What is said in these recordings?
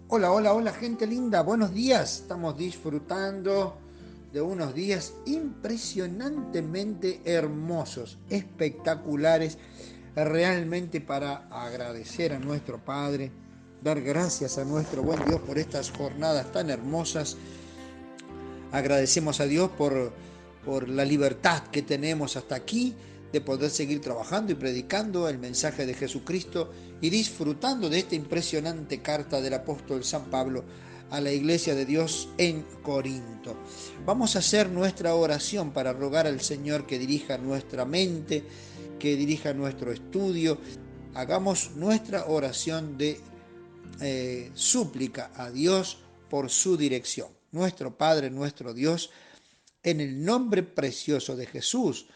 Hola, hola, hola, gente linda, buenos días. Estamos disfrutando de unos días impresionantemente hermosos, espectaculares, realmente para agradecer a nuestro Padre, dar gracias a nuestro buen Dios por estas jornadas tan hermosas. Agradecemos a Dios por la libertad que tenemos hasta aquí de poder seguir trabajando y predicando el mensaje de Jesucristo y disfrutando de esta impresionante carta del apóstol San Pablo a la iglesia de Dios en Corinto. Vamos a hacer nuestra oración para rogar al Señor que dirija nuestra mente, que dirija nuestro estudio. Hagamos nuestra oración de súplica a Dios por su dirección. Nuestro Padre, nuestro Dios, en el nombre precioso de Jesús,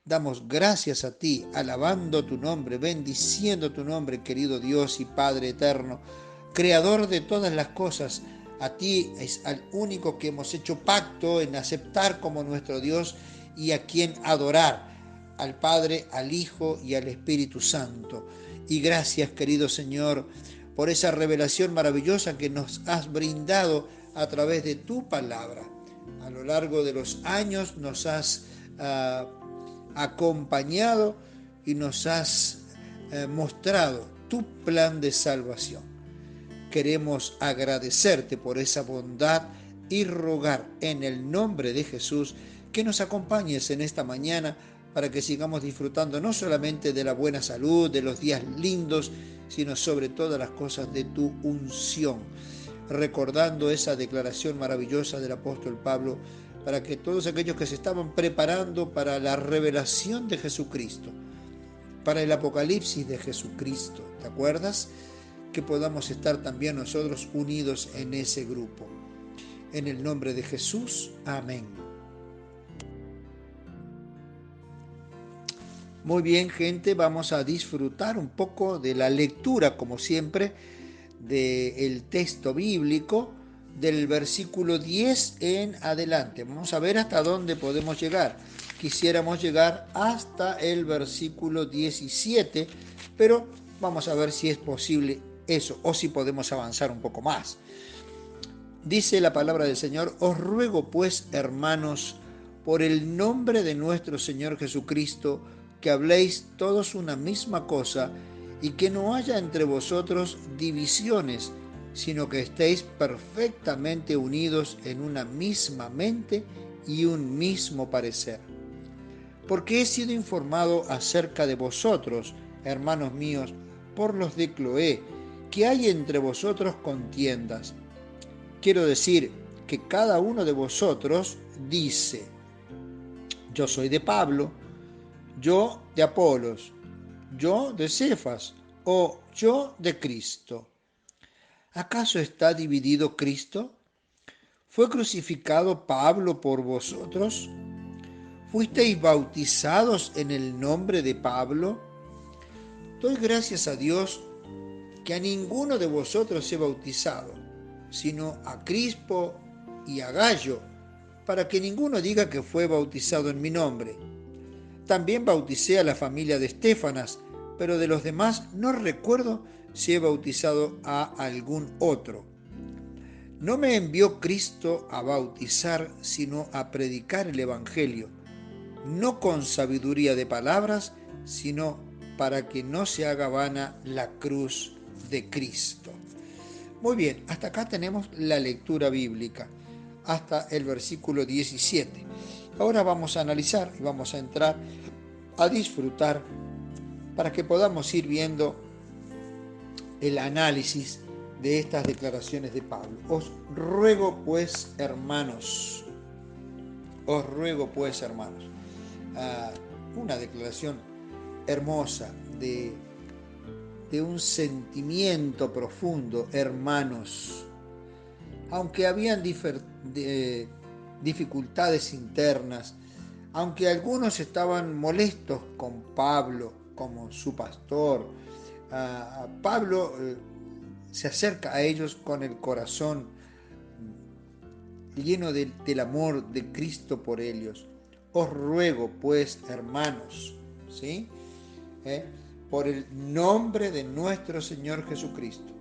damos gracias a ti, alabando tu nombre, bendiciendo tu nombre, querido Dios y Padre eterno, creador de todas las cosas. A ti es al único que hemos hecho pacto en aceptar como nuestro Dios y a quien adorar, al Padre, al Hijo y al Espíritu Santo. Y gracias, querido Señor, por esa revelación maravillosa que nos has brindado a través de tu palabra. A lo largo de los años nos has acompañado y nos has mostrado tu plan de salvación. Queremos agradecerte por esa bondad y rogar en el nombre de Jesús que nos acompañes en esta mañana para que sigamos disfrutando no solamente de la buena salud, de los días lindos, sino sobre todas las cosas de tu unción. Recordando esa declaración maravillosa del apóstol Pablo para que todos aquellos que se estaban preparando para la revelación de Jesucristo, para el apocalipsis de Jesucristo, ¿te acuerdas? Que podamos estar también nosotros unidos en ese grupo. En el nombre de Jesús, amén. Muy bien, gente, vamos a disfrutar un poco de la lectura, como siempre, del texto bíblico, del versículo 10 en adelante. Vamos a ver hasta dónde podemos llegar. Quisiéramos llegar hasta el versículo 17, pero vamos a ver si es posible eso o si podemos avanzar un poco más. Dice la palabra del Señor: os ruego pues, hermanos, por el nombre de nuestro Señor Jesucristo, que habléis todos una misma cosa y que no haya entre vosotros divisiones, sino que estéis perfectamente unidos en una misma mente y un mismo parecer. Porque he sido informado acerca de vosotros, hermanos míos, por los de Cloé, que hay entre vosotros contiendas. Quiero decir que cada uno de vosotros dice: yo soy de Pablo, yo de Apolos, yo de Cefas o yo de Cristo. ¿Acaso está dividido Cristo? ¿Fue crucificado Pablo por vosotros? ¿Fuisteis bautizados en el nombre de Pablo? Doy gracias a Dios que a ninguno de vosotros he bautizado, sino a Crispo y a Gallo, para que ninguno diga que fue bautizado en mi nombre. También bauticé a la familia de Estéfanas, pero de los demás no recuerdo si he bautizado a algún otro. No me envió Cristo a bautizar, sino a predicar el Evangelio, no con sabiduría de palabras, sino para que no se haga vana la cruz de Cristo. Muy bien, hasta acá tenemos la lectura bíblica, hasta el versículo 17. Ahora vamos a analizar y vamos a entrar a disfrutar para que podamos ir viendo el análisis de estas declaraciones de Pablo. Os ruego pues, hermanos, una declaración hermosa de un sentimiento profundo, hermanos. Aunque habían dificultades internas, aunque algunos estaban molestos con Pablo como su pastor, Pablo se acerca a ellos con el corazón lleno del amor de Cristo por ellos. Os ruego pues, hermanos, ¿sí? Por el nombre de nuestro Señor Jesucristo.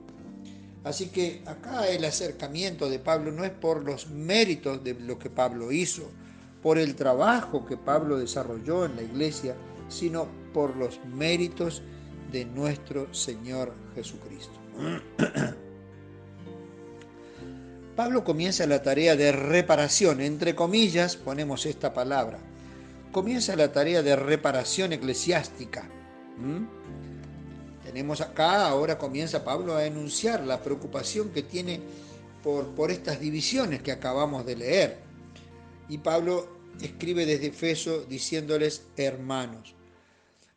Así que acá el acercamiento de Pablo no es por los méritos de lo que Pablo hizo, por el trabajo que Pablo desarrolló en la iglesia, sino por los méritos de nuestro Señor Jesucristo. Pablo comienza la tarea de reparación, entre comillas ponemos esta palabra. Comienza la tarea de reparación eclesiástica. Tenemos acá, ahora comienza Pablo a enunciar la preocupación que tiene por estas divisiones que acabamos de leer. Y Pablo escribe desde Efeso diciéndoles hermanos.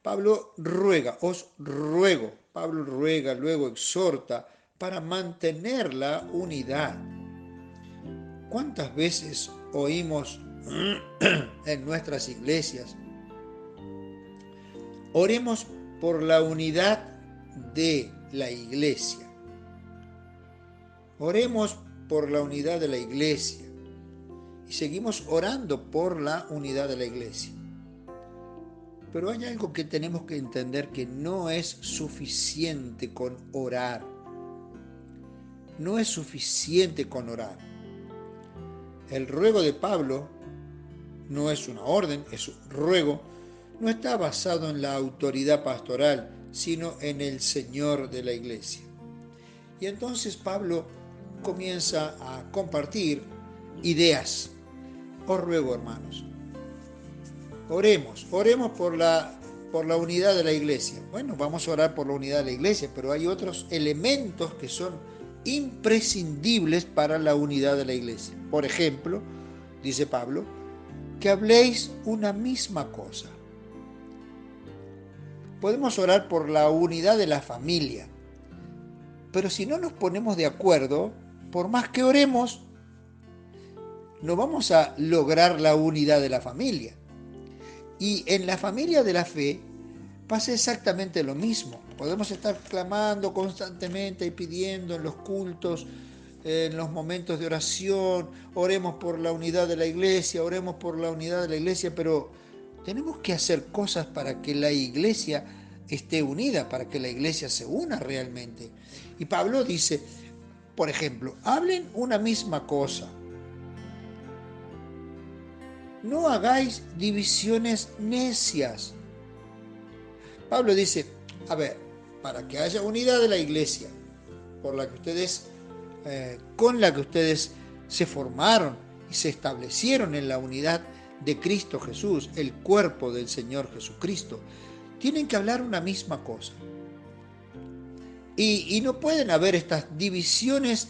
Pablo ruega, os ruego, Pablo ruega, luego exhorta para mantener la unidad. ¿Cuántas veces oímos en nuestras iglesias? Oremos por la unidad de la iglesia. Oremos por la unidad de la iglesia. Y seguimos orando por la unidad de la iglesia. Pero hay algo que tenemos que entender, que no es suficiente con orar. No es suficiente con orar. El ruego de Pablo no es una orden, es un ruego. No está basado en la autoridad pastoral, sino en el Señor de la iglesia. Y entonces Pablo comienza a compartir ideas. Os ruego, hermanos, oremos por la unidad de la iglesia. Bueno, vamos a orar por la unidad de la iglesia, pero hay otros elementos que son imprescindibles para la unidad de la iglesia. Por ejemplo, dice Pablo, que habléis una misma cosa. Podemos orar por la unidad de la familia, pero si no nos ponemos de acuerdo, por más que oremos, no vamos a lograr la unidad de la familia. Y en la familia de la fe pasa exactamente lo mismo. Podemos estar clamando constantemente y pidiendo en los cultos, en los momentos de oración, oremos por la unidad de la iglesia, oremos por la unidad de la iglesia, pero tenemos que hacer cosas para que la iglesia esté unida, para que la iglesia se una realmente. Y Pablo dice, por ejemplo, hablen una misma cosa. No hagáis divisiones necias. Pablo dice, a ver, para que haya unidad de la iglesia, por la que ustedes, con la que ustedes se formaron y se establecieron en la unidad de Cristo Jesús, el cuerpo del Señor Jesucristo, tienen que hablar una misma cosa. Y no pueden haber estas divisiones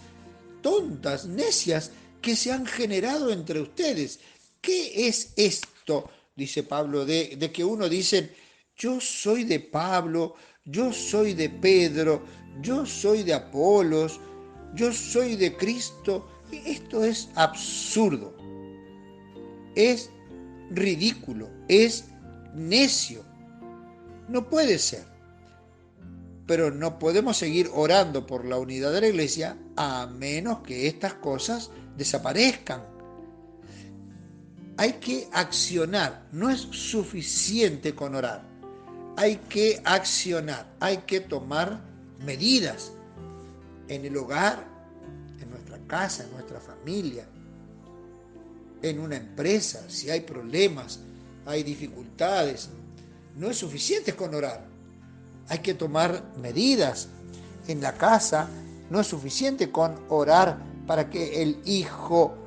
tontas, necias, que se han generado entre ustedes. ¿Qué es esto? Dice Pablo, de que uno dice, yo soy de Pablo, yo soy de Pedro, yo soy de Apolos, yo soy de Cristo. Esto es absurdo, es ridículo, es necio. No puede ser. Pero no podemos seguir orando por la unidad de la iglesia a menos que estas cosas desaparezcan. Hay que accionar, no es suficiente con orar. Hay que accionar, hay que tomar medidas en el hogar, en nuestra casa, en nuestra familia, en una empresa. Si hay problemas, hay dificultades, no es suficiente con orar. Hay que tomar medidas en la casa. No es suficiente con orar para que el hijo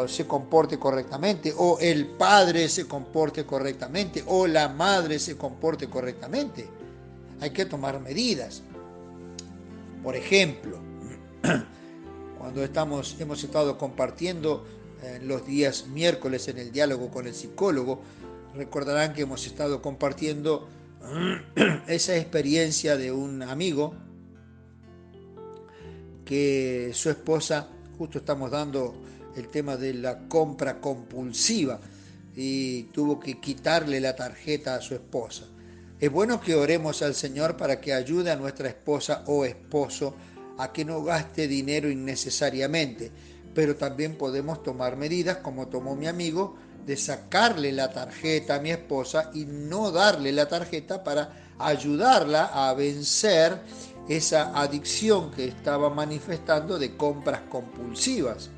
se comporte correctamente, o el padre se comporte correctamente, o la madre se comporte correctamente. Hay que tomar medidas. Por ejemplo, cuando hemos estado compartiendo los días miércoles en el diálogo con el psicólogo, recordarán que hemos estado compartiendo esa experiencia de un amigo que su esposa, justo estamos dando el tema de la compra compulsiva, y tuvo que quitarle la tarjeta a su esposa. Es bueno que oremos al Señor para que ayude a nuestra esposa o esposo a que no gaste dinero innecesariamente, pero también podemos tomar medidas, como tomó mi amigo, de sacarle la tarjeta a mi esposa y no darle la tarjeta, para ayudarla a vencer esa adicción que estaba manifestando de compras compulsivas.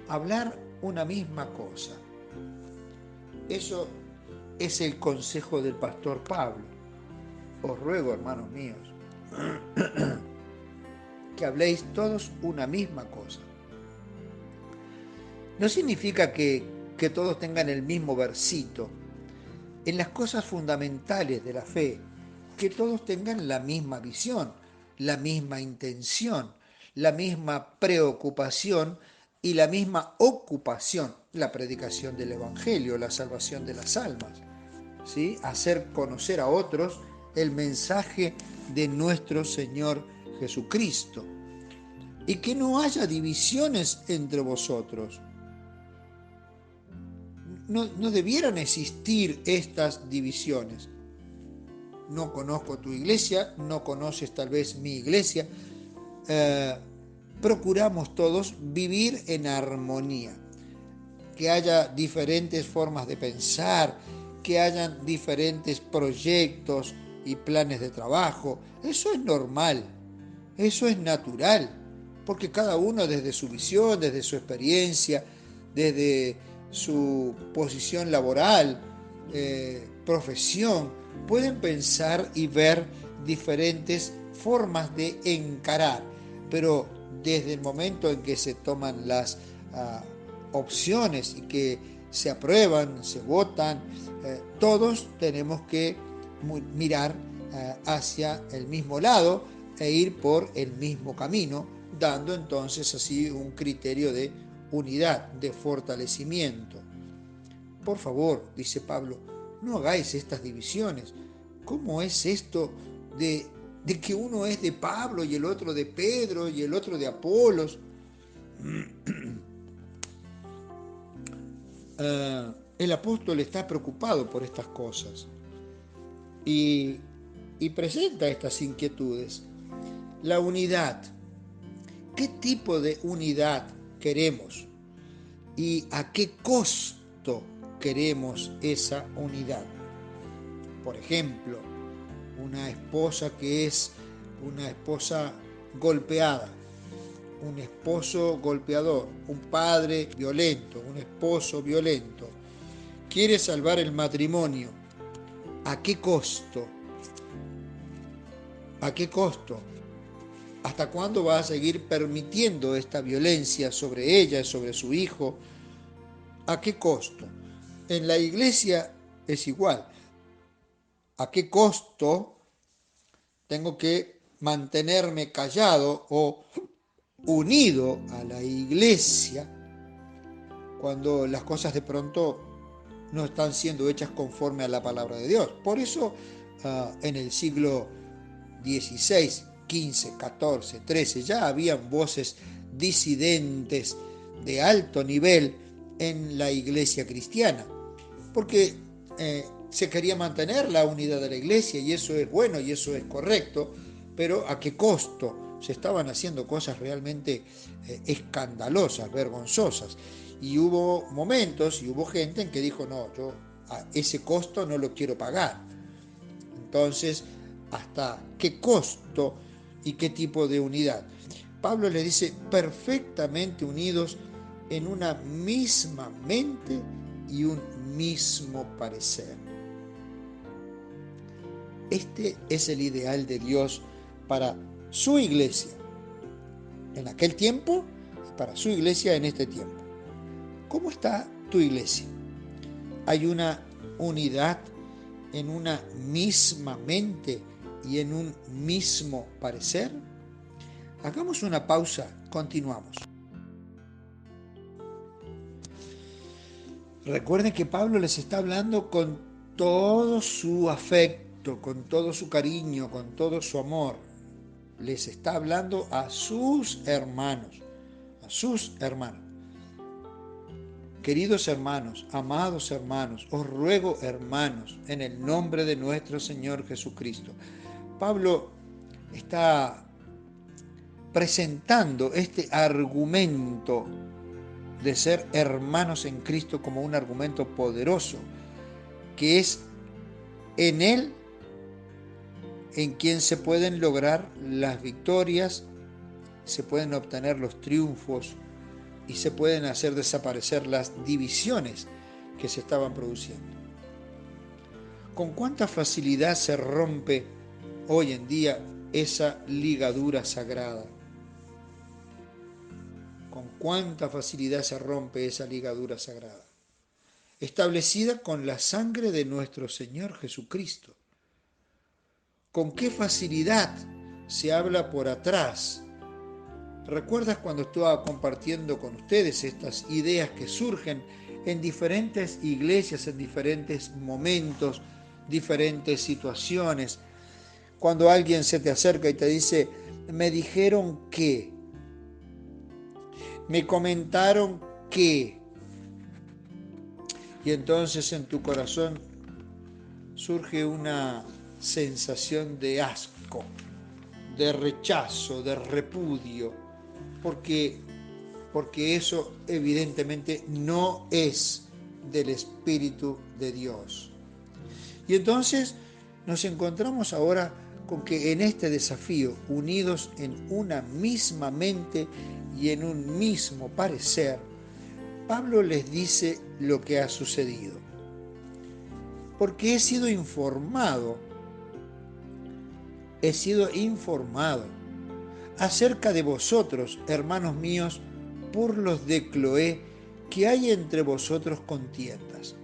Hablar una misma cosa. Eso es el consejo del pastor Pablo. Os ruego, hermanos míos, que habléis todos una misma cosa. No significa que todos tengan el mismo versito. En las cosas fundamentales de la fe, que todos tengan la misma visión, la misma intención, la misma preocupación y la misma ocupación, la predicación del Evangelio, la salvación de las almas, ¿sí? Hacer conocer a otros el mensaje de nuestro Señor Jesucristo. Y que no haya divisiones entre vosotros. No debieran existir estas divisiones. No conozco tu iglesia, no conoces tal vez mi iglesia. Procuramos todos vivir en armonía. Que haya diferentes formas de pensar, que hayan diferentes proyectos y planes de trabajo. Eso es normal, eso es natural, porque cada uno desde su visión, desde su experiencia, desde su posición laboral, profesión, pueden pensar y ver diferentes formas de encarar, pero desde el momento en que se toman las opciones y que se aprueban, se votan, todos tenemos que mirar hacia el mismo lado e ir por el mismo camino, dando entonces así un criterio de unidad, de fortalecimiento. Por favor, dice Pablo, no hagáis estas divisiones. ¿Cómo es esto de que uno es de Pablo y el otro de Pedro y el otro de Apolos? El apóstol está preocupado por estas cosas y presenta estas inquietudes. La unidad. ¿Qué tipo de unidad queremos? ¿Y a qué costo queremos esa unidad? Por ejemplo, una esposa que es una esposa golpeada, un esposo golpeador, un padre violento, un esposo violento, quiere salvar el matrimonio. ¿A qué costo? ¿A qué costo? ¿Hasta cuándo va a seguir permitiendo esta violencia sobre ella, sobre su hijo? ¿A qué costo? En la iglesia es igual. ¿A qué costo tengo que mantenerme callado o unido a la iglesia cuando las cosas de pronto no están siendo hechas conforme a la palabra de Dios? Por eso en el siglo XVI, XV, XIV, XIII ya habían voces disidentes de alto nivel en la iglesia cristiana, porque se quería mantener la unidad de la iglesia, y eso es bueno y eso es correcto, pero ¿a qué costo? Se estaban haciendo cosas realmente escandalosas, vergonzosas, y hubo momentos y hubo gente en que dijo, no, yo a ese costo no lo quiero pagar. Entonces, ¿hasta qué costo y qué tipo de unidad? Pablo le dice, perfectamente unidos en una misma mente y un mismo parecer. Este es el ideal de Dios para su iglesia en aquel tiempo y para su iglesia en este tiempo. ¿Cómo está tu iglesia? ¿Hay una unidad en una misma mente y en un mismo parecer? Hagamos una pausa, continuamos. Recuerden que Pablo les está hablando con todo su afecto, con todo su cariño, con todo su amor. Les está hablando a sus hermanos, a sus hermanos. Queridos hermanos, amados hermanos, os ruego, hermanos, en el nombre de nuestro Señor Jesucristo. Pablo está presentando este argumento de ser hermanos en Cristo como un argumento poderoso, que es en Él en quien se pueden lograr las victorias, se pueden obtener los triunfos y se pueden hacer desaparecer las divisiones que se estaban produciendo. ¿Con cuánta facilidad se rompe hoy en día esa ligadura sagrada? ¿Con cuánta facilidad se rompe esa ligadura sagrada? Establecida con la sangre de nuestro Señor Jesucristo. ¿Con qué facilidad se habla por atrás? ¿Recuerdas cuando estaba compartiendo con ustedes estas ideas que surgen en diferentes iglesias, en diferentes momentos, diferentes situaciones? Cuando alguien se te acerca y te dice, me dijeron que, me comentaron que, y entonces en tu corazón surge una sensación de asco, de rechazo, de repudio, porque eso evidentemente no es del Espíritu de Dios. Y entonces nos encontramos ahora con que en este desafío, unidos en una misma mente y en un mismo parecer, Pablo les dice lo que ha sucedido. Porque he sido informado acerca de vosotros, hermanos míos, por los de Cloé, que hay entre vosotros contiendas.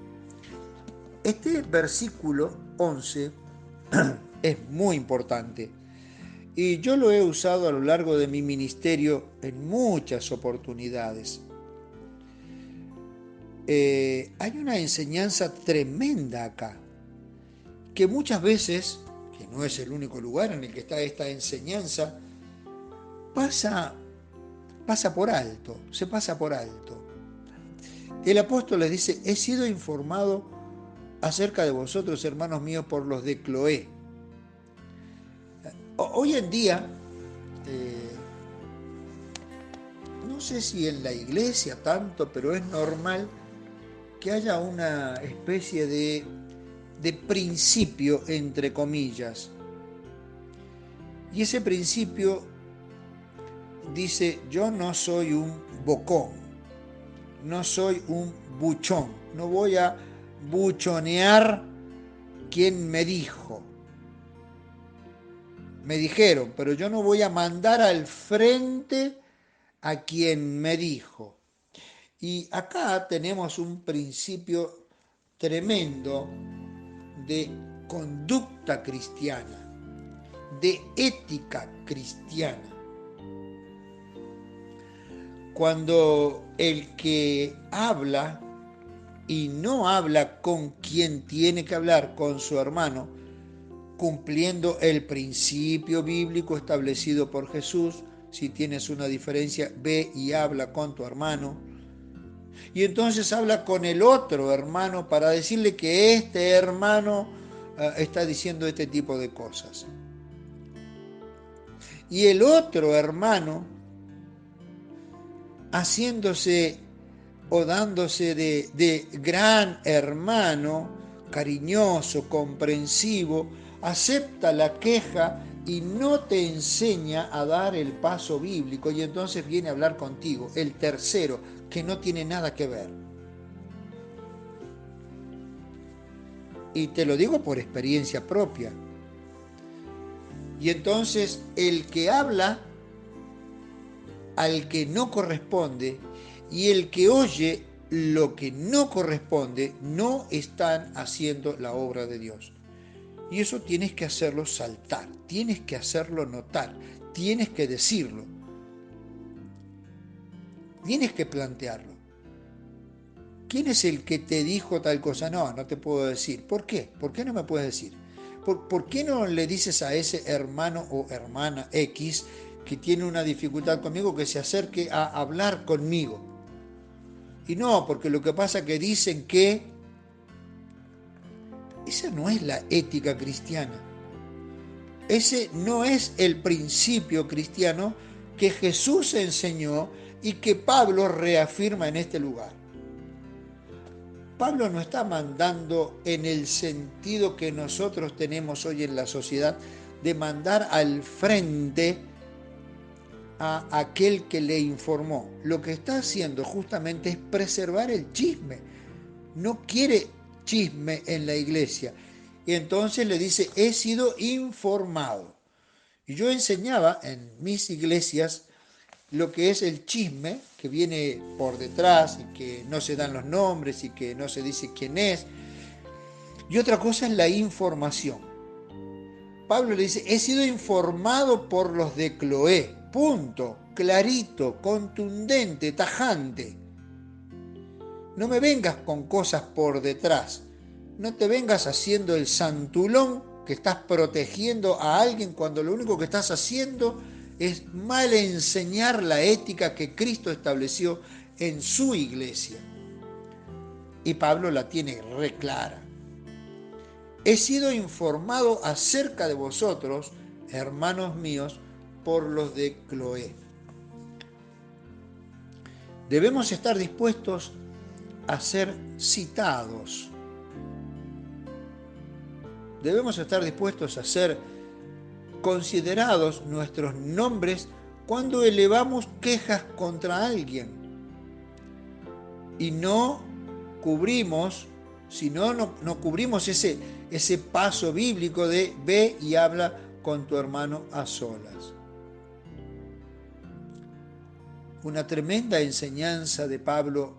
Este versículo 11 es muy importante y yo lo he usado a lo largo de mi ministerio en muchas oportunidades. Hay una enseñanza tremenda acá, que muchas veces, que no es el único lugar en el que está esta enseñanza, pasa por alto, se pasa por alto. El apóstol les dice, he sido informado acerca de vosotros, hermanos míos, por los de Cloé. Hoy en día, no sé si en la iglesia tanto, pero es normal que haya una especie de principio, entre comillas. Y ese principio dice, yo no soy un bocón, no soy un buchón, no voy a buchonear quien me dijo. Me dijeron, pero yo no voy a mandar al frente a quien me dijo. Y acá tenemos un principio tremendo de conducta cristiana, de ética cristiana. Cuando el que habla y no habla con quien tiene que hablar, con su hermano, cumpliendo el principio bíblico establecido por Jesús, si tienes una diferencia, ve y habla con tu hermano. Y entonces habla con el otro hermano para decirle que este hermano está diciendo este tipo de cosas. Y el otro hermano, haciéndose o dándose de gran hermano, cariñoso, comprensivo, acepta la queja y no te enseña a dar el paso bíblico, y entonces viene a hablar contigo, el tercero, que no tiene nada que ver. Y te lo digo por experiencia propia. Y entonces el que habla al que no corresponde y el que oye lo que no corresponde, no están haciendo la obra de Dios. Y eso tienes que hacerlo saltar, tienes que hacerlo notar, tienes que decirlo, tienes que plantearlo. ¿Quién es el que te dijo tal cosa? No, no te puedo decir. ¿Por qué? ¿Por qué no me puedes decir? ¿Por qué no le dices a ese hermano o hermana X que tiene una dificultad conmigo que se acerque a hablar conmigo? Y no, porque lo que pasa es que dicen que esa no es la ética cristiana. Ese no es el principio cristiano que Jesús enseñó y que Pablo reafirma en este lugar. Pablo no está mandando en el sentido que nosotros tenemos hoy en la sociedad de mandar al frente a aquel que le informó. Lo que está haciendo justamente es preservar el chisme. No quiere chisme en la iglesia. Y entonces le dice, he sido informado. Y yo enseñaba en mis iglesias lo que es el chisme, que viene por detrás y que no se dan los nombres y que no se dice quién es. Y otra cosa es la información. Pablo le dice, he sido informado por los de Cloé. Punto. Clarito, contundente, tajante. No me vengas con cosas por detrás. No te vengas haciendo el santulón que estás protegiendo a alguien cuando lo único que estás haciendo es mal enseñar la ética que Cristo estableció en su iglesia. Y Pablo la tiene re clara. He sido informado acerca de vosotros, hermanos míos, por los de Cloé. Debemos estar dispuestos a ser citados. Debemos estar dispuestos a ser considerados nuestros nombres cuando elevamos quejas contra alguien. Y no cubrimos, si no cubrimos ese paso bíblico de ve y habla con tu hermano a solas. Una tremenda enseñanza de Pablo,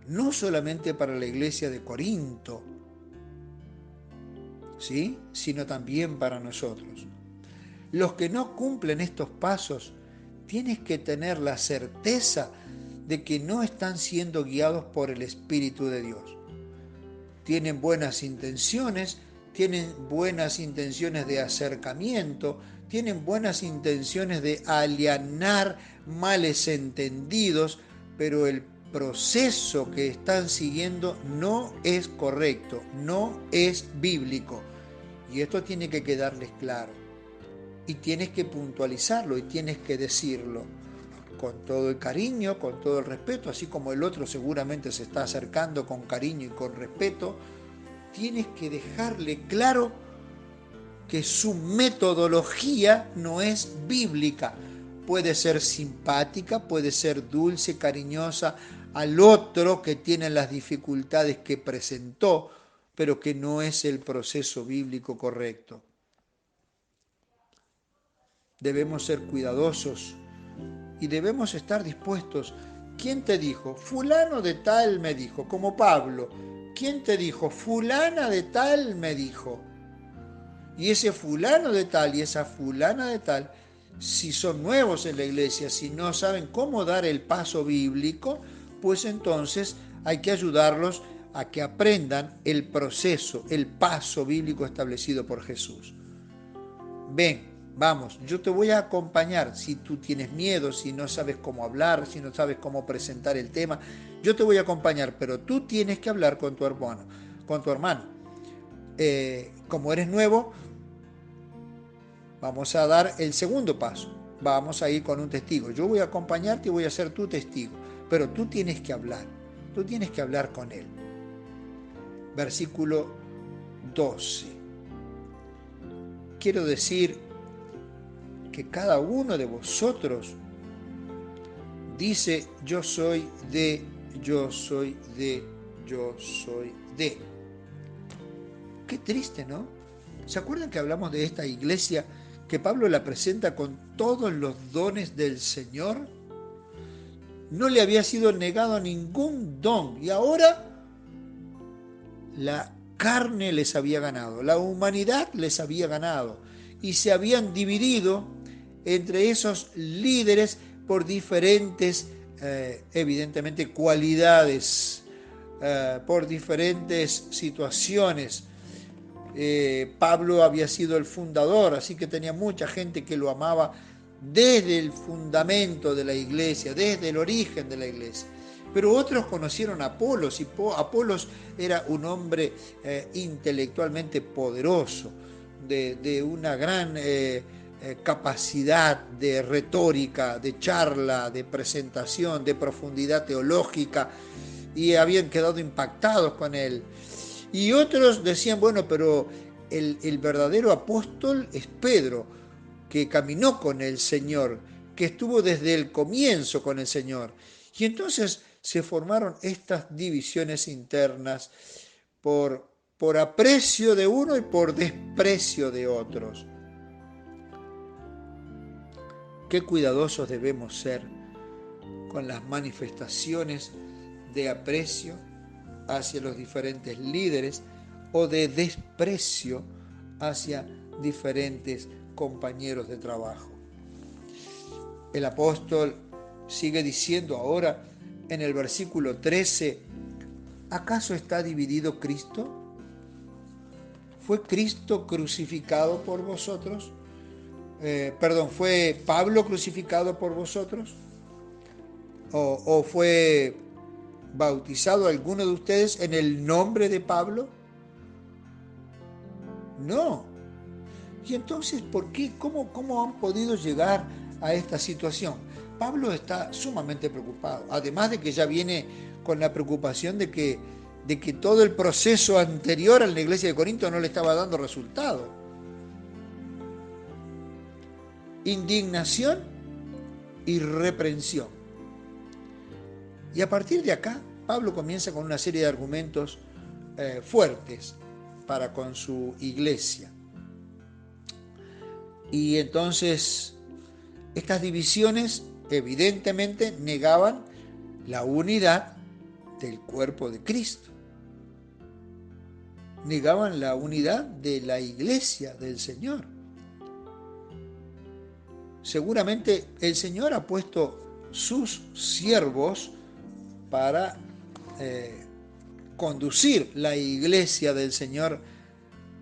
no solamente para la iglesia de Corinto, ¿sí?, sino también para nosotros. Los que no cumplen estos pasos, tienes que tener la certeza de que no están siendo guiados por el Espíritu de Dios. Tienen buenas intenciones de acercamiento, tienen buenas intenciones de aliviar males entendidos, pero el proceso que están siguiendo no es correcto, no es bíblico. Y esto tiene que quedarles claro. Y tienes que puntualizarlo y tienes que decirlo con todo el cariño, con todo el respeto, así como el otro seguramente se está acercando con cariño y con respeto. Tienes que dejarle claro que su metodología no es bíblica. Puede ser simpática, puede ser dulce, cariñosa al otro que tiene las dificultades que presentó, pero que no es el proceso bíblico correcto. Debemos ser cuidadosos y debemos estar dispuestos. ¿Quién te dijo? Fulano de tal me dijo, como Pablo. ¿Quién te dijo? Fulana de tal me dijo. Y ese fulano de tal y esa fulana de tal, si son nuevos en la iglesia, si no saben cómo dar el paso bíblico, pues entonces hay que ayudarlos a que aprendan el proceso, el paso bíblico establecido por Jesús. Ven, vamos, yo te voy a acompañar. Si tú tienes miedo, si no sabes cómo hablar, si no sabes cómo presentar el tema, yo te voy a acompañar, pero tú tienes que hablar con tu hermano, como eres nuevo, vamos a dar el segundo paso. Vamos a ir con un testigo. Yo voy a acompañarte y voy a ser tu testigo, pero tú tienes que hablar. Tú tienes que hablar con él. Versículo 12. Quiero decir que cada uno de vosotros dice yo soy de, yo soy de, yo soy de. Qué triste, ¿no? ¿Se acuerdan que hablamos de esta iglesia que Pablo la presenta con todos los dones del Señor? No le había sido negado ningún don y ahora la carne les había ganado, la humanidad les había ganado y se habían dividido entre esos líderes por diferentes, evidentemente, cualidades, por diferentes situaciones. Pablo había sido el fundador, así que tenía mucha gente que lo amaba desde el fundamento de la iglesia, desde el origen de la iglesia. Pero otros conocieron a Apolos y Apolos era un hombre intelectualmente poderoso, de una gran capacidad de retórica, de charla, de presentación, de profundidad teológica, y habían quedado impactados con él. Y otros decían, bueno, pero el verdadero apóstol es Pedro, que caminó con el Señor, que estuvo desde el comienzo con el Señor. Y entonces se formaron estas divisiones internas por aprecio de uno y por desprecio de otros. Qué cuidadosos debemos ser con las manifestaciones de aprecio hacia los diferentes líderes o de desprecio hacia diferentes compañeros de trabajo. El apóstol sigue diciendo ahora en el versículo 13, ¿acaso está dividido Cristo? ¿Fue Cristo crucificado por vosotros? ¿Fue Pablo crucificado por vosotros? ¿O fue bautizado alguno de ustedes en el nombre de Pablo? No. Y entonces, ¿por qué? ¿Cómo han podido llegar a esta situación? Pablo está sumamente preocupado, además de que ya viene con la preocupación de que todo el proceso anterior a la iglesia de Corinto no le estaba dando resultado. Indignación y reprensión. Y a partir de acá, Pablo comienza con una serie de argumentos fuertes para con su iglesia. Y entonces, estas divisiones evidentemente negaban la unidad del cuerpo de Cristo. Negaban la unidad de la iglesia del Señor. Seguramente el Señor ha puesto sus siervos para conducir la iglesia del Señor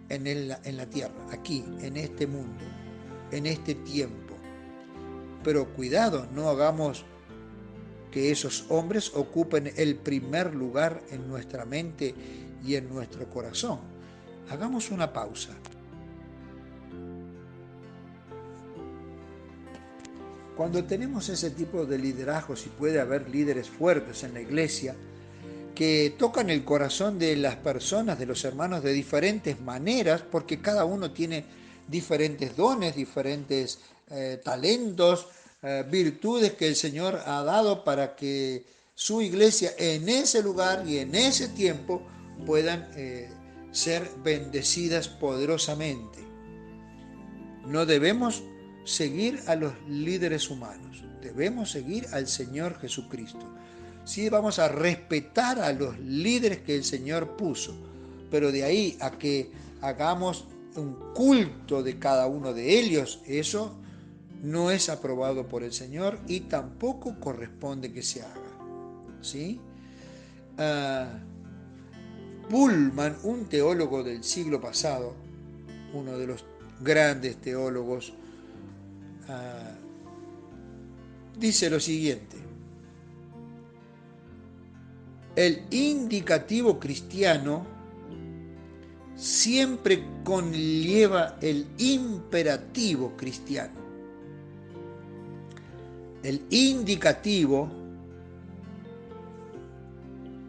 en la tierra, aquí, en este mundo, en este tiempo. Pero cuidado, no hagamos que esos hombres ocupen el primer lugar en nuestra mente y en nuestro corazón. Hagamos una pausa. Cuando tenemos ese tipo de liderazgos, y puede haber líderes fuertes en la iglesia, que tocan el corazón de las personas, de los hermanos, de diferentes maneras, porque cada uno tiene diferentes dones, diferentes talentos, virtudes que el Señor ha dado para que su iglesia en ese lugar y en ese tiempo puedan ser bendecidas poderosamente. No debemos seguir a los líderes humanos, debemos seguir al Señor Jesucristo. Sí, vamos a respetar a los líderes que el Señor puso, pero de ahí a que hagamos un culto de cada uno de ellos, eso no es aprobado por el Señor y tampoco corresponde que se haga. ¿Sí? Pullman, un teólogo del siglo pasado, uno de los grandes teólogos, dice lo siguiente: el indicativo cristiano siempre conlleva el imperativo cristiano. El indicativo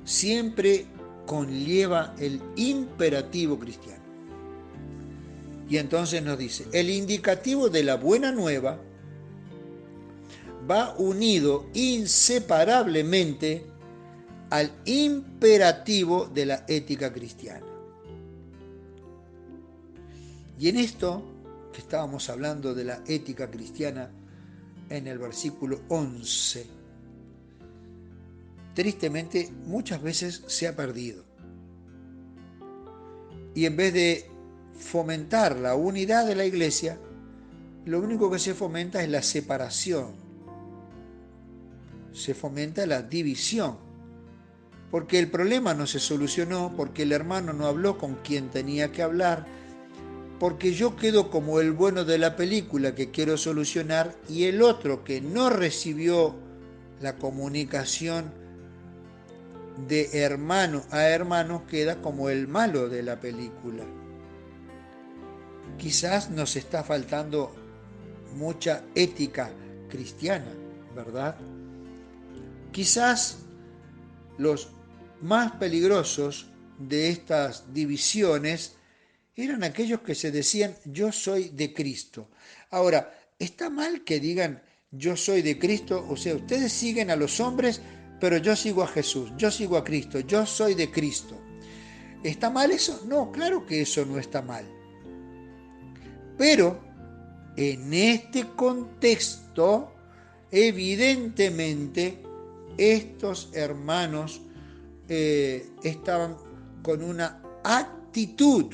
siempre conlleva el imperativo cristiano. Y entonces nos dice, el indicativo de la buena nueva va unido inseparablemente al imperativo de la ética cristiana. Y en esto que estábamos hablando de la ética cristiana en el versículo 11, tristemente muchas veces se ha perdido. Y en vez de fomentar la unidad de la iglesia, lo único que se fomenta es la separación. Se fomenta la división. Porque el problema no se solucionó, porque el hermano no habló con quien tenía que hablar, porque yo quedo como el bueno de la película que quiero solucionar y el otro que no recibió la comunicación de hermano a hermano queda como el malo de la película. Quizás nos está faltando mucha ética cristiana, ¿verdad? Quizás los más peligrosos de estas divisiones eran aquellos que se decían yo soy de Cristo. Ahora, ¿está mal que digan yo soy de Cristo? O sea, ustedes siguen a los hombres, pero yo sigo a Jesús, yo sigo a Cristo, yo soy de Cristo. ¿Está mal eso? No, claro que eso no está mal. Pero en este contexto, evidentemente, estos hermanos estaban con una actitud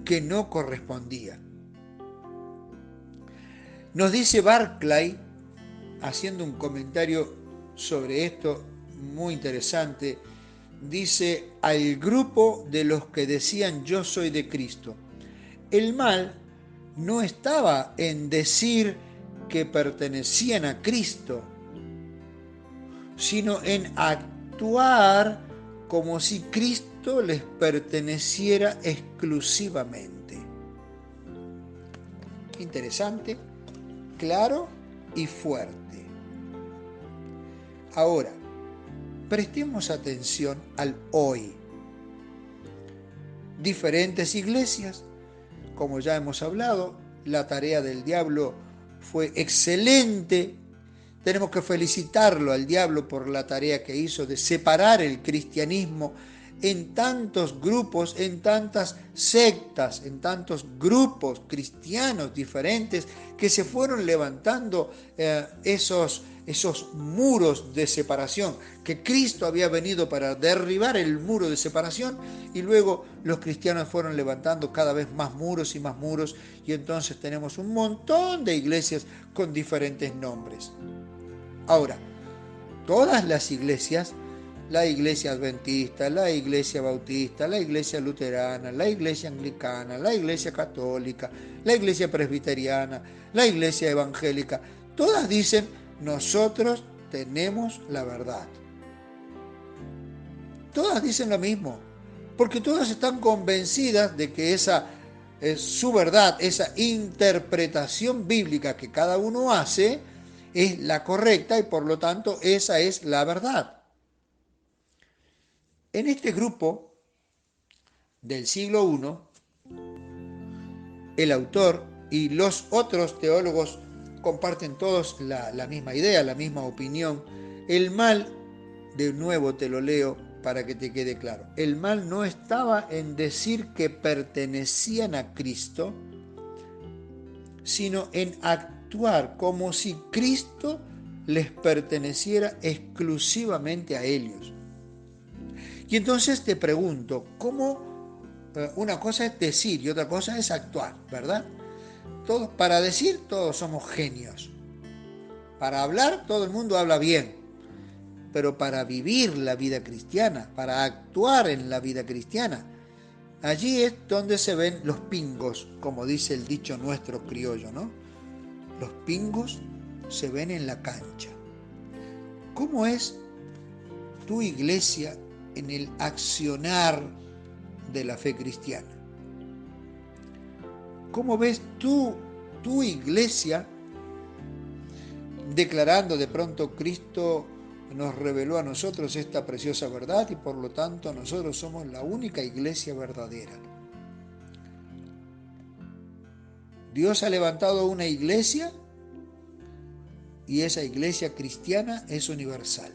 que no correspondía. Nos dice Barclay, haciendo un comentario sobre esto muy interesante, dice al grupo de los que decían yo soy de Cristo. El mal no estaba en decir que pertenecían a Cristo, sino en actuar como si Cristo les perteneciera exclusivamente. Interesante, claro y fuerte. Ahora, prestemos atención al hoy. Diferentes iglesias, como ya hemos hablado, la tarea del diablo fue excelente. Tenemos que felicitarlo al diablo por la tarea que hizo de separar el cristianismo en tantos grupos, en tantas sectas, en tantos grupos cristianos diferentes que se fueron levantando esos muros de separación, que Cristo había venido para derribar el muro de separación y luego los cristianos fueron levantando cada vez más muros y entonces tenemos un montón de iglesias con diferentes nombres. Ahora, todas las iglesias, la iglesia adventista, la iglesia bautista, la iglesia luterana, la iglesia anglicana, la iglesia católica, la iglesia presbiteriana, la iglesia evangélica, todas dicen, nosotros tenemos la verdad. Todas dicen lo mismo, porque todas están convencidas de que esa es su verdad, esa interpretación bíblica que cada uno hace, es la correcta y por lo tanto esa es la verdad. En este grupo del siglo I, el autor y los otros teólogos comparten todos la misma idea, la misma opinión. El mal, de nuevo te lo leo para que te quede claro, el mal no estaba en decir que pertenecían a Cristo, sino en actuar como si Cristo les perteneciera exclusivamente a ellos. Y entonces te pregunto, ¿cómo una cosa es decir y otra cosa es actuar, verdad? Todos, para decir, todos somos genios. Para hablar, todo el mundo habla bien. Pero para vivir la vida cristiana, para actuar en la vida cristiana, allí es donde se ven los pingos, como dice el dicho nuestro criollo, ¿no? Los pingos se ven en la cancha. ¿Cómo es tu iglesia en el accionar de la fe cristiana? ¿Cómo ves tu iglesia declarando de pronto Cristo nos reveló a nosotros esta preciosa verdad y por lo tanto nosotros somos la única iglesia verdadera? Dios ha levantado una iglesia y esa iglesia cristiana es universal.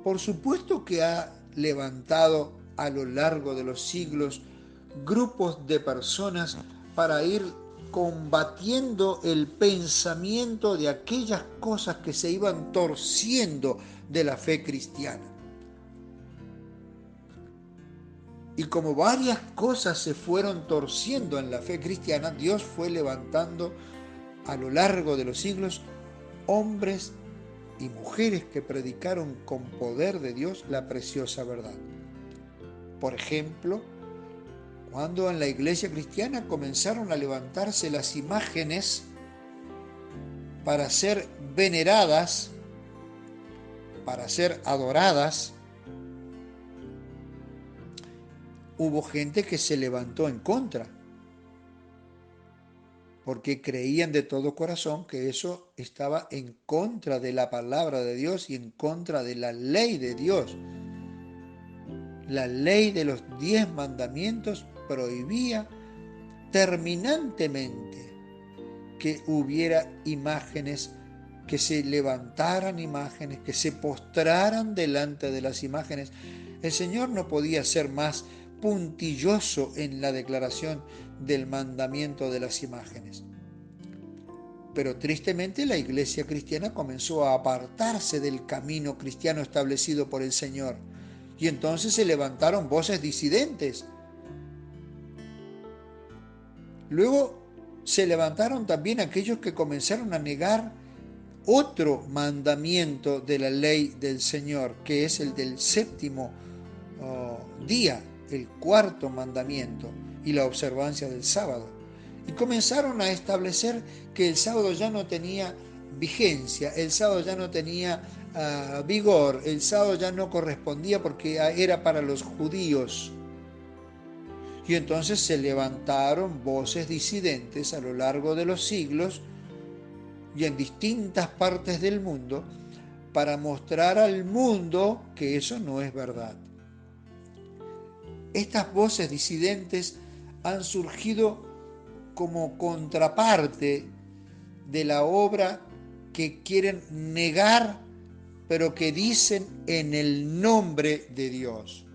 Por supuesto que ha levantado a lo largo de los siglos grupos de personas para ir combatiendo el pensamiento de aquellas cosas que se iban torciendo de la fe cristiana. Y como varias cosas se fueron torciendo en la fe cristiana, Dios fue levantando a lo largo de los siglos hombres y mujeres que predicaron con poder de Dios la preciosa verdad. Por ejemplo, cuando en la iglesia cristiana comenzaron a levantarse las imágenes para ser veneradas, para ser adoradas, hubo gente que se levantó en contra, porque creían de todo corazón que eso estaba en contra de la palabra de Dios y en contra de la ley de Dios. La ley de los 10 mandamientos prohibía terminantemente que hubiera imágenes, que se levantaran imágenes, que se postraran delante de las imágenes. El Señor no podía ser más puntilloso en la declaración del mandamiento de las imágenes. Pero tristemente la iglesia cristiana comenzó a apartarse del camino cristiano establecido por el Señor. Y entonces se levantaron voces disidentes. Luego se levantaron también aquellos que comenzaron a negar otro mandamiento de la ley del Señor, que es el del séptimo día, el cuarto mandamiento, y la observancia del sábado. Y comenzaron a establecer que el sábado ya no tenía vigencia, el sábado ya no tenía vigor, el sábado ya no correspondía porque era para los judíos. Y entonces se levantaron voces disidentes a lo largo de los siglos y en distintas partes del mundo para mostrar al mundo que eso no es verdad. Estas voces disidentes han surgido como contraparte de la obra que quieren negar, pero que dicen en el nombre de Dios.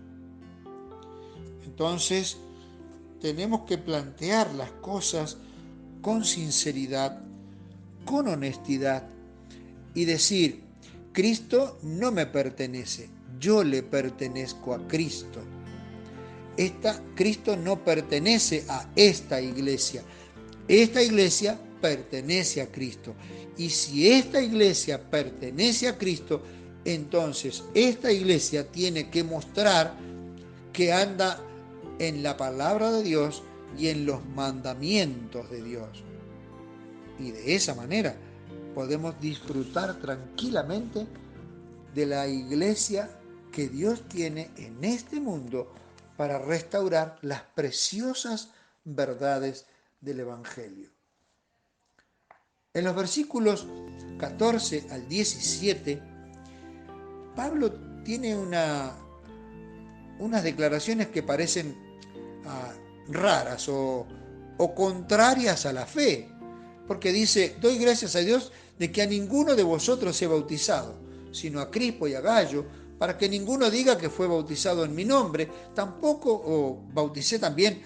Entonces, tenemos que plantear las cosas con sinceridad, con honestidad y decir: Cristo no me pertenece, yo le pertenezco a Cristo. Cristo no pertenece a esta iglesia pertenece a Cristo. Y si esta iglesia pertenece a Cristo, entonces esta iglesia tiene que mostrar que anda en la palabra de Dios y en los mandamientos de Dios. Y de esa manera podemos disfrutar tranquilamente de la iglesia que Dios tiene en este mundo para restaurar las preciosas verdades del Evangelio. En los versículos 14 al 17, Pablo tiene unas declaraciones que parecen raras o contrarias a la fe, porque dice: doy gracias a Dios de que a ninguno de vosotros he bautizado, sino a Crispo y a Gallo, para que ninguno diga que fue bautizado en mi nombre. Tampoco bauticé también,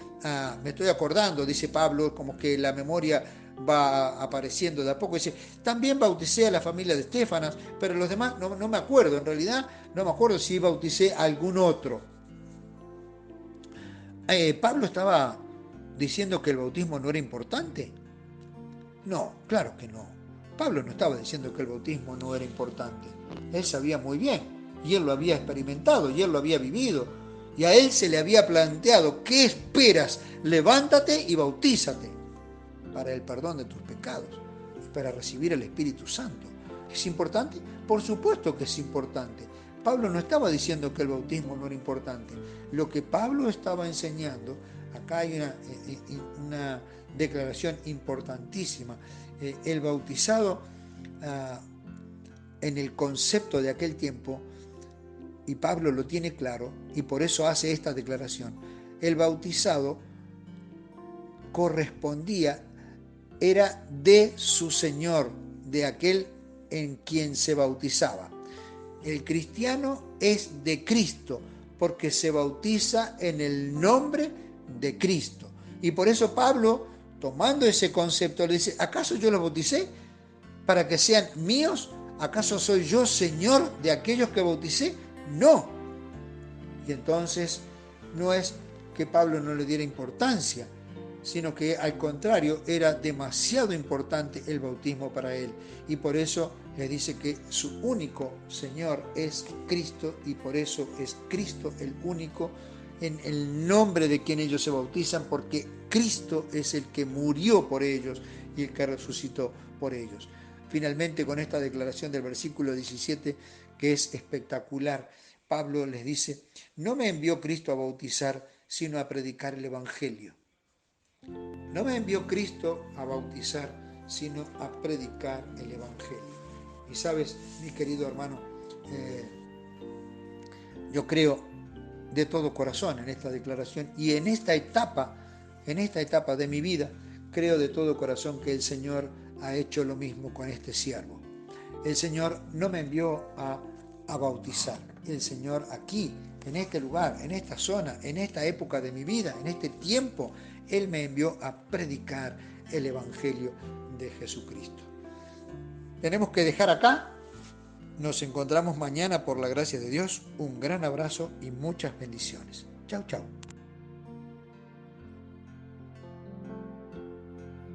me estoy acordando, dice Pablo, como que la memoria va apareciendo de a poco, dice: también bauticé a la familia de Estefanas, pero los demás no me acuerdo, en realidad no me acuerdo si bauticé a algún otro. ¿Pablo estaba diciendo que el bautismo no era importante? No, claro que no. Pablo no estaba diciendo que el bautismo no era importante. Él sabía muy bien, y él lo había experimentado, y él lo había vivido, y a él se le había planteado: ¿qué esperas? Levántate y bautízate para el perdón de tus pecados y para recibir el Espíritu Santo. ¿Es importante? Por supuesto que es importante. Pablo no estaba diciendo que el bautismo no era importante. Lo que Pablo estaba enseñando, acá hay una declaración importantísima. El bautizado, en el concepto de aquel tiempo, y Pablo lo tiene claro, y por eso hace esta declaración: el bautizado era de su Señor, de aquel en quien se bautizaba. El cristiano es de Cristo, porque se bautiza en el nombre de Cristo. Y por eso Pablo, tomando ese concepto, le dice: ¿acaso yo los bauticé para que sean míos? ¿Acaso soy yo Señor de aquellos que bauticé? No. Y entonces no es que Pablo no le diera importancia, sino que al contrario, era demasiado importante el bautismo para él. Y por eso le dice que su único Señor es Cristo, y por eso es Cristo el único en el nombre de quien ellos se bautizan, porque Cristo es el que murió por ellos y el que resucitó por ellos. Finalmente, con esta declaración del versículo 17, que es espectacular, Pablo les dice: no me envió Cristo a bautizar, sino a predicar el Evangelio. No me envió Cristo a bautizar, sino a predicar el Evangelio. Y sabes, mi querido hermano, yo creo de todo corazón en esta declaración y en esta etapa de mi vida, creo de todo corazón que el Señor ha hecho lo mismo con este siervo. El Señor no me envió a bautizar. El Señor aquí, en este lugar, en esta zona, en esta época de mi vida, en este tiempo, Él me envió a predicar el Evangelio de Jesucristo. Tenemos que dejar acá. Nos encontramos mañana por la gracia de Dios. Un gran abrazo y muchas bendiciones. Chau, chau.